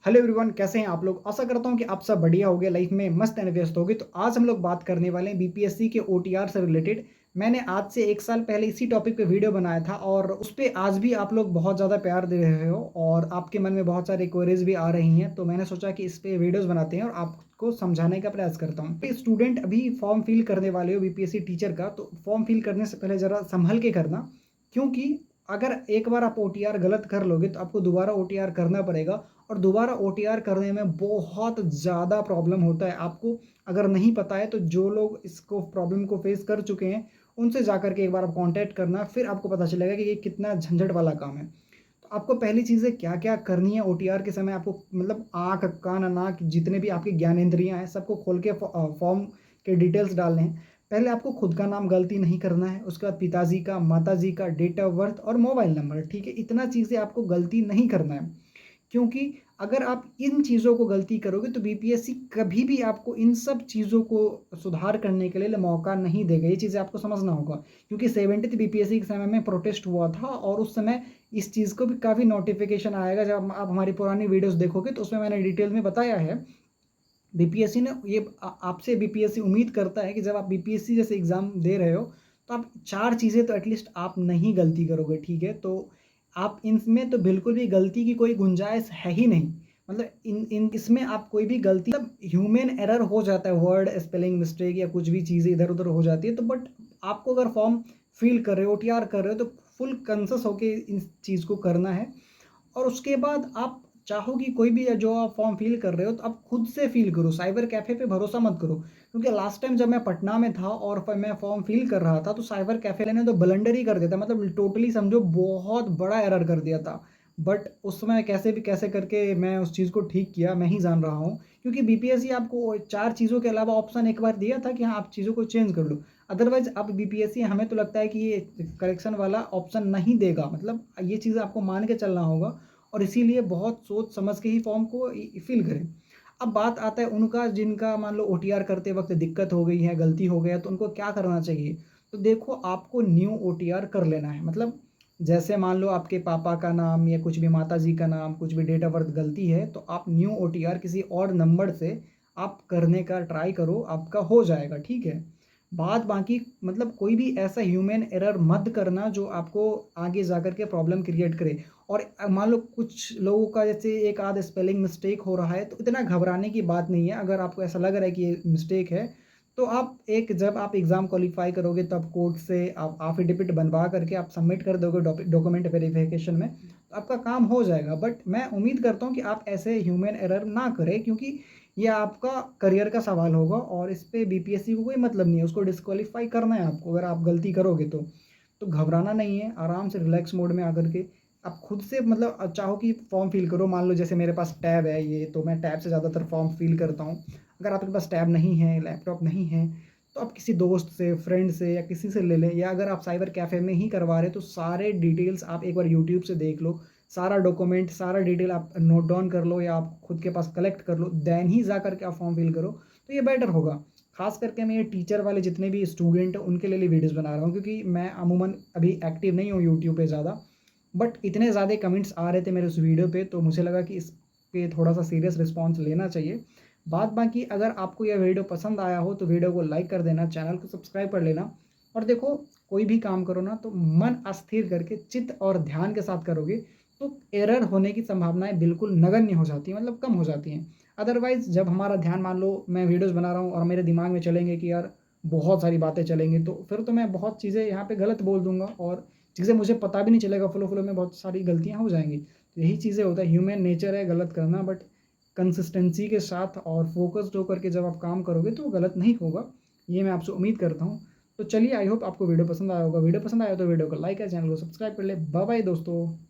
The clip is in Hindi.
हेलो एवरीवन, कैसे हैं आप लोग। आशा करता हूं कि आप सब बढ़िया होंगे, लाइफ में मस्त एंड व्यस्त होगे। तो आज हम लोग बात करने वाले हैं बीपीएससी के ओटीआर से रिलेटेड। मैंने आज से 1 साल पहले इसी टॉपिक पे वीडियो बनाया था और उस पे आज भी आप लोग बहुत ज़्यादा प्यार दे रहे हो और आपके मन में बहुत सारी क्वेरीज भी आ रही हैं। तो मैंने सोचा कि इस पे वीडियोज़ बनाते हैं और आपको समझाने का प्रयास करता हूँ। स्टूडेंट अभी फॉर्म फिल करने वाले हो बीपीएससी टीचर का, तो फॉर्म फिल करने से पहले ज़रा संभल के करना, क्योंकि अगर एक बार आप ओटीआर गलत कर लोगे तो आपको दोबारा ओटीआर करना पड़ेगा और दोबारा ओटीआर करने में बहुत ज़्यादा प्रॉब्लम होता है। आपको अगर नहीं पता है तो जो लोग इसको प्रॉब्लम को फेस कर चुके हैं उनसे जाकर के एक बार आप कांटेक्ट करना, फिर आपको पता चलेगा कि ये कितना झंझट वाला काम है। तो आपको पहली चीज़ें क्या क्या करनी है ओटीआर के समय, आपको मतलब आँख कान नाक जितने भी आपके ज्ञानेंद्रियाँ हैं सबको खोल के फॉर्म के डिटेल्स डालने हैं। पहले आपको खुद का नाम गलती नहीं करना है, उसके बाद पिताजी का, माताजी का, डेट ऑफ बर्थ और मोबाइल नंबर, ठीक है। इतना चीज़ें आपको गलती नहीं करना है, क्योंकि अगर आप इन चीज़ों को गलती करोगे तो बीपीएससी कभी भी आपको इन सब चीज़ों को सुधार करने के लिए मौका नहीं देगा। ये चीज़ें आपको समझना होगा, क्योंकि 70th बीपीएससी के समय में प्रोटेस्ट हुआ था और उस समय इस चीज़ को भी काफ़ी नोटिफिकेशन आएगा। जब आप हमारी पुरानी वीडियोस देखोगे तो उसमें मैंने डिटेल में बताया है। बीपीएससी ने ये आपसे बीपीएससी उम्मीद करता है कि जब आप बीपीएससी जैसे एग्ज़ाम दे रहे हो तो आप 4 चीज़ें तो एटलीस्ट आप नहीं गलती करोगे, ठीक है। तो आप इनमें तो बिल्कुल भी गलती की कोई गुंजाइश है ही नहीं। मतलब इन इन इसमें आप कोई भी गलती, मतलब ह्यूमन एरर हो जाता है, वर्ड स्पेलिंग मिस्टेक या कुछ भी चीज़ें इधर-उधर हो जाती है। तो बट आपको अगर फॉर्म फिल कर रहे हो, ओटीआर कर रहे हो, तो फुल कॉन्शियस होके इस चीज़ को करना है। और उसके बाद आप चाहो कि कोई भी जो आप फॉर्म फिल कर रहे हो तो आप खुद से फिल करो, साइबर कैफ़े पे भरोसा मत करो। क्योंकि लास्ट टाइम जब मैं पटना में था और मैं फॉर्म फिल कर रहा था तो साइबर कैफ़े ने तो ब्लंडर ही कर दिया था, मतलब टोटली समझो बहुत बड़ा एरर कर दिया था। बट उस समय कैसे भी कैसे करके मैं उस चीज़ को ठीक किया, मैं ही जान रहा हूँ। क्योंकि बीपीएससी आपको 4 चीज़ों के अलावा ऑप्शन एक बार दिया था कि हाँ, आप चीज़ों को चेंज कर लो। अदरवाइज़ अब बीपीएससी, हमें तो लगता है कि ये करेक्शन वाला ऑप्शन नहीं देगा, मतलब ये चीज़ आपको मान के चलना होगा और इसीलिए बहुत सोच समझ के ही फॉर्म को फिल करें। अब बात आता है उनका जिनका मान लो ओटीआर करते वक्त दिक्कत हो गई है, गलती हो गया, तो उनको क्या करना चाहिए। तो देखो, आपको न्यू ओटीआर कर लेना है। मतलब जैसे मान लो आपके पापा का नाम या कुछ भी, माता जी का नाम, कुछ भी डेट ऑफ बर्थ गलती है तो आप न्यू ओटीआर किसी और नंबर से आप करने का ट्राई करो, आपका हो जाएगा, ठीक है। बात बाकी, मतलब कोई भी ऐसा ह्यूमन एरर मत करना जो आपको आगे जाकर के प्रॉब्लम क्रिएट करे। और मान लो कुछ लोगों का जैसे एक आध स्पेलिंग मिस्टेक हो रहा है तो इतना घबराने की बात नहीं है। अगर आपको ऐसा लग रहा है कि ये मिस्टेक है तो आप एक, जब आप एग्ज़ाम क्वालिफाई करोगे तब कोर्ट से आप एफिडेविट बनवा करके आप सबमिट कर दोगे डॉक्यूमेंट वेरिफिकेशन में, तो आपका काम हो जाएगा। बट मैं उम्मीद करता हूँ कि आप ऐसे ह्यूमन एरर ना करें, क्योंकि ये आपका करियर का सवाल होगा और इस पे बीपीएससी को कोई मतलब नहीं है, उसको डिस्क्वालीफाई करना है आपको अगर आप गलती करोगे तो। तो घबराना नहीं है, आराम से रिलैक्स मोड में आकर के आप खुद से, मतलब चाहो कि फॉर्म फिल करो। मान लो जैसे मेरे पास टैब है ये, तो मैं टैब से ज़्यादातर फॉर्म फिल करता हूँ। अगर आपके पास टैब नहीं है, लैपटॉप नहीं है, तो आप किसी दोस्त से, फ्रेंड से या किसी से ले लें, या अगर आप साइबर कैफ़े में ही करवा रहे हैं तो सारे डिटेल्स आप एक बार यूट्यूब से देख लो। सारा डॉक्यूमेंट, सारा डिटेल आप नोट डाउन कर लो या आप खुद के पास कलेक्ट कर लो, देन ही जा करके आप फॉर्म फिल करो, तो ये बेटर होगा। खास करके मैं ये टीचर वाले जितने भी स्टूडेंट हैं उनके लिए वीडियोज़ बना रहा हूँ, क्योंकि मैं अमूमन अभी एक्टिव नहीं हूँ यूट्यूब पे ज़्यादा। बट इतने ज़्यादा कमेंट्स आ रहे थे मेरे उस वीडियो पे, तो मुझे लगा कि इस पे थोड़ा-सा सीरियस रिस्पॉन्स लेना चाहिए। बात बाकी, अगर आपको यह वीडियो पसंद आया हो तो वीडियो को लाइक कर देना, चैनल को सब्सक्राइब कर लेना। और देखो, कोई भी काम करो ना तो मन अस्थिर करके, चित्त और ध्यान के साथ करोगे तो एरर होने की संभावनाएँ बिल्कुल नगण्य हो जाती हैं, मतलब कम हो जाती हैं। अदरवाइज़ जब हमारा ध्यान, मान लो मैं वीडियोज़ बना रहा हूँ और मेरे दिमाग में चलेंगे कि यार बहुत सारी बातें चलेंगी, तो फिर तो मैं बहुत चीज़ें यहाँ पे गलत बोल दूँगा और चीज़ें मुझे पता भी नहीं चलेगा, फ़्लो में बहुत सारी गलतियाँ हो जाएँगी। तो यही चीज़ें होता है, ह्यूमन नेचर है गलत करना, बट कंसिस्टेंसी के साथ और फ़ोकस्ड होकर के जब आप काम करोगे तो वो गलत नहीं होगा। ये मैं आपसे उम्मीद करता हूँ। तो चलिए, आई होप आपको वीडियो पसंद आया होगा। वीडियो पसंद आया तो वीडियो को लाइक करें, चैनल को सब्सक्राइब कर लें। बाय बाय दोस्तों।